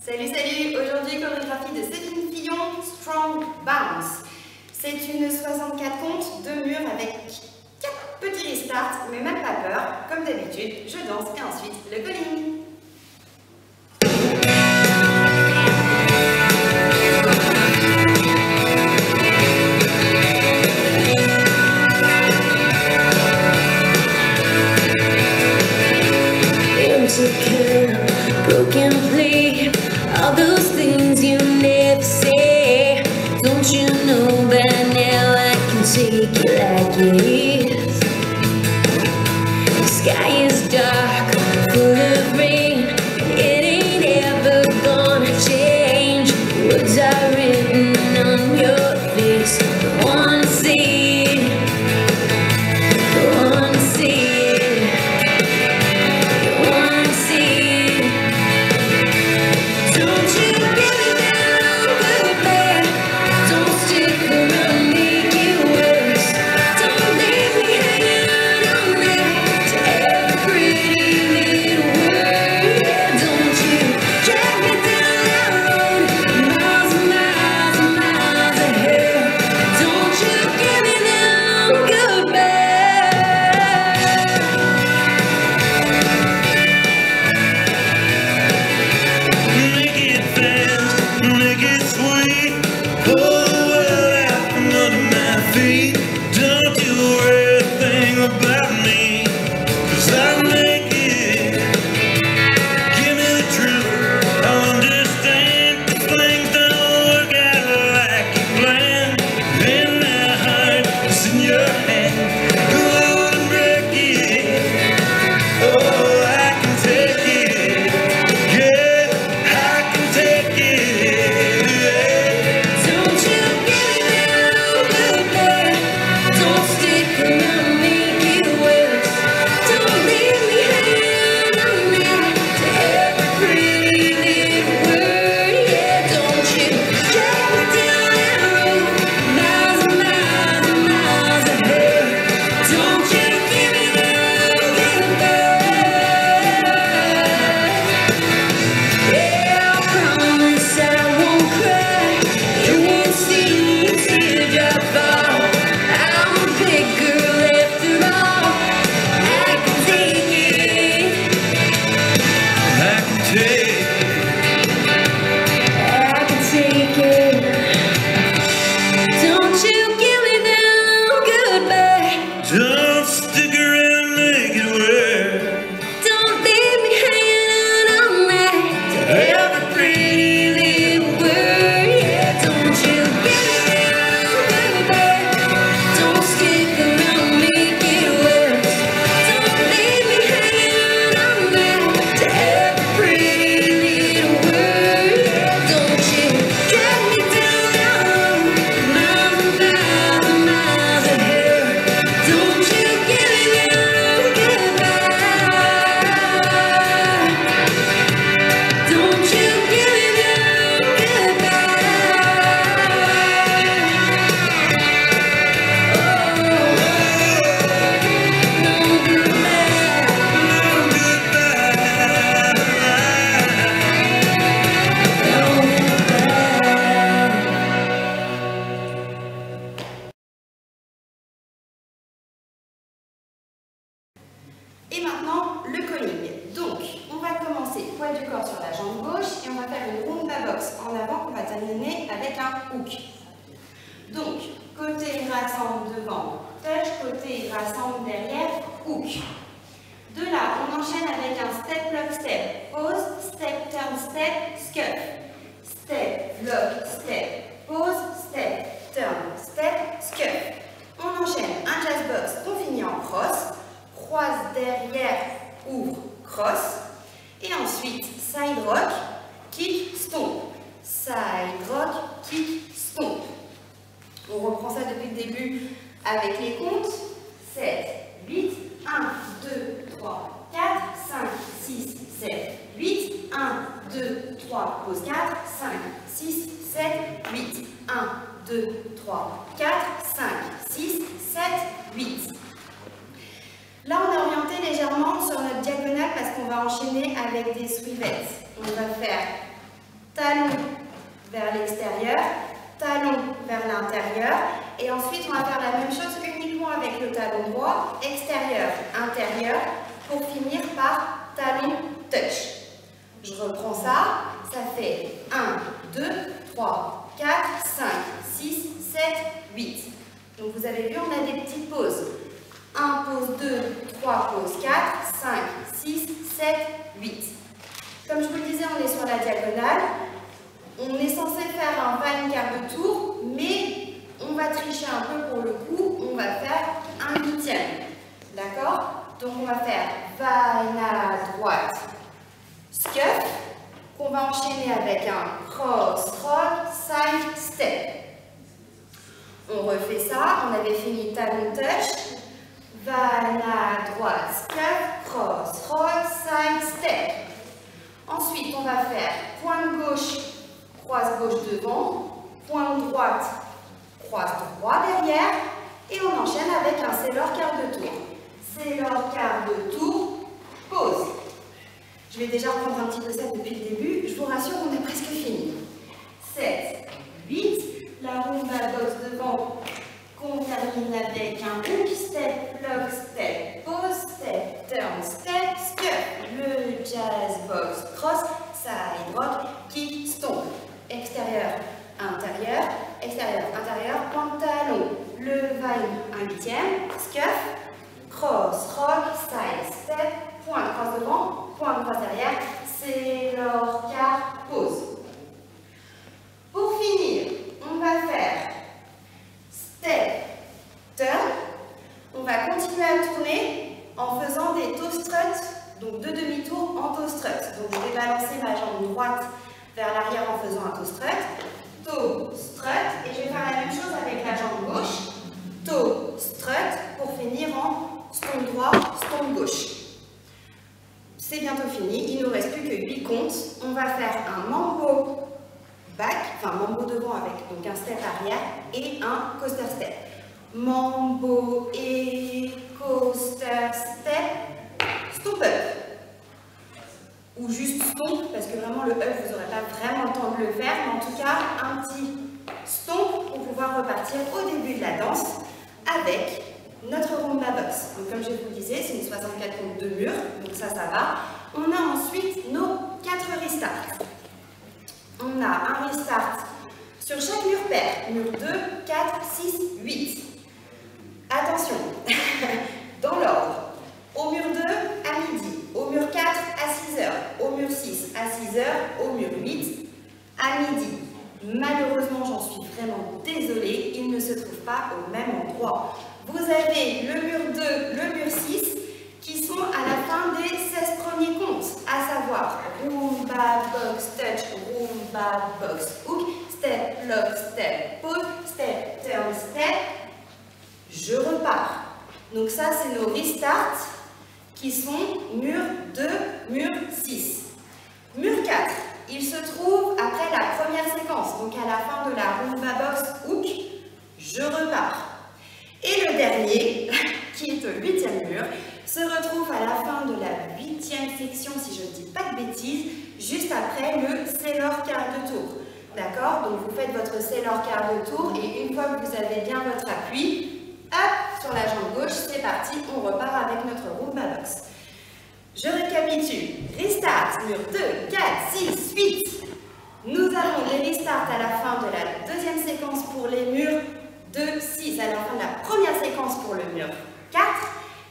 Salut, salut! Aujourd'hui, chorégraphie de Céline Fillon, Strong Bounce. C'est une 64 comptes de mur avec 4 petits restarts, mais même pas peur. Comme d'habitude, je danse et ensuite le calling. Broken plate, all those things you never say. Don't you know by now I can take it like it is? The sky is dark, full of rain, it ain't ever gonna change. Words are written on your face, I wanna see it, I wanna see it. Et maintenant, le calling. Donc, on va commencer poids du corps sur la jambe gauche et on va faire une rumba box en avant qu'on va terminer avec un hook. Donc, côté rassemble devant, touch, côté rassemble derrière, hook. De là, on enchaîne avec un step, lock, step, pause, step, turn, step, scuff. Step, lock, step, pause, step, turn, step, scuff. On enchaîne un jazz box qu'on finit en cross. Croise derrière, ouvre, cross. Et ensuite, side rock, kick, stomp. Side rock, kick, stomp. On reprend ça depuis le début avec les comptes. 7, 8, 1, 2, 3, 4, 5, 6, 7, 8, 1, 2, 3, pause 4, 5, 6, 7, 8, 1, 2, 3, 4, 5, 6, 7, 8. Là, on est orienté légèrement sur notre diagonale parce qu'on va enchaîner avec des suivettes. On va faire talon vers l'extérieur, talon vers l'intérieur. Et ensuite, on va faire la même chose uniquement avec le talon droit, extérieur, intérieur, pour finir par talon touch. Je reprends ça, ça fait 1, 2, 3, 4, 5, 6, 7, 8. Donc vous avez vu, on a des petites pauses. 1, pause 2, 3, pause 4, 5, 6, 7, 8. Comme je vous le disais, on est sur la diagonale. On est censé faire pas une quart de tour, mais on va tricher un peu pour le coup. On va faire un huitième. D'accord? Donc on va faire vine à droite, scuff, qu'on va enchaîner avec un cross rock, side step. On refait ça. On avait fini talon touch. Vine à droite, scuff, cross rock, side step. Ensuite, on va faire pointe gauche, croise gauche devant, pointe droite, croise droit derrière, et on enchaîne avec un Sailor quart de tour. Sailor quart de tour, pause. Je vais déjà reprendre un petit peu ça depuis le début. Je vous rassure, on est presque fini. 7, 8, la rumba box devant, qu'on termine avec un hook, step, lock, step, pause, step, turn, step, scuff. Le jazz box cross, side rock, kick, stomp. Extérieur, intérieur, pointe talon. Le vine, un huitième, scuff, cross, rock, side, step, pointe, cross devant, pointe, cross derrière, Sailor quart, pause. Pour finir, on va faire step, turn. On va continuer à tourner en faisant des toe struts, donc deux demi-tours en toe strut. Donc je vais balancer ma jambe droite vers l'arrière en faisant un toe strut, et je vais faire la même chose avec la jambe gauche, toe strut, pour finir en stomp droit, stomp gauche. C'est bientôt fini, il ne nous reste plus que 8 comptes. On va faire un mambo back, enfin mambo devant avec donc un step arrière et un coaster step. Mambo et coaster step, stomp up. Ou juste stomp, parce que vraiment le up, vous n'aurez pas vraiment le temps de le faire, mais en tout cas, un petit stomp pour pouvoir repartir au début de la danse avec notre rumba box. Donc comme je vous le disais, c'est une 64 comptes de mur, donc ça va. On a ensuite nos 4 restarts. On a un restart sur chaque mur pair, mur 2, 4, 6, 8. Attention, dans l'ordre. Au mur 2, à midi. Au mur 4, à 6 heures. Au mur 6, à 6 heures. Au mur 8, à midi. Malheureusement, j'en suis vraiment désolée, il ne se trouve pas au même endroit. Vous avez le mur 2, le mur 6, qui sont à la fin des 16 premiers comptes, à savoir rumba, box, touch, rumba, box, hook, step, lock, step, pause, step, turn, step. Je repars. Donc ça, c'est nos restarts qui sont mur 2, mur 6. Mur 4, il se trouve après la première séquence, donc à la fin de la rumba box hook, je repars. Et le dernier, qui est au 8e mur, se retrouve à la fin de la 8e section, si je ne dis pas de bêtises, juste après le Sailor quart de tour. D'accord? Donc vous faites votre Sailor quart de tour et une fois que vous avez bien votre appui, hop, sur la jambe gauche, c'est parti, on repart avec notre rumba box. Je récapitule. Restart, mur 2, 4, 6, 8. Nous avons les restarts à la fin de la deuxième séquence pour les murs 2, 6, à la fin de la première séquence pour le mur 4.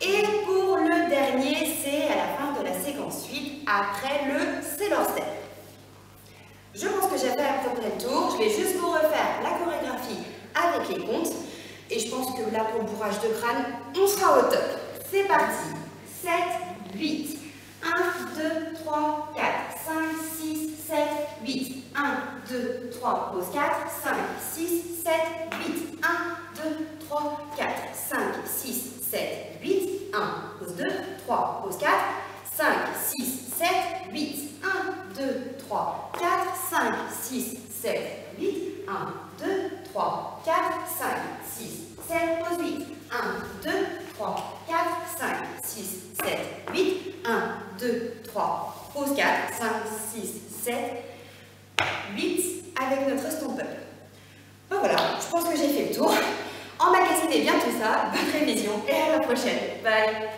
Et pour le dernier, c'est à la fin de la séquence 8, après le Sailor Step. Je pense que j'ai fait à peu près le tour. Je vais juste vous refaire la chorégraphie avec les comptes. Et je pense que là, pour le bourrage de crâne, on sera au top. C'est parti. 7, 8. 1, 2, 3, 4, 5, 6, 7, 8. 1, 2, 3, pause 4, 5, 6, 7, 8. 1, 2, 3, 4, 5, 6, 7, 8. 1, pause 2, 3, pause 4, 5, 6, 7, 8. 1, 2, 3, 4, 5, 6, 7, 8. 1, 2, 3, 4, 5, 6, 7, pause 8. 1, 2, 3, 4, 5, 6, 7, 8. 1, 2, 3, pause 4, 5, 6, 7. 8 avec notre stomp-up. Ben voilà, je pense que j'ai fait le tour. Emmagasinez bien tout ça, bonne révision et à la prochaine. Bye!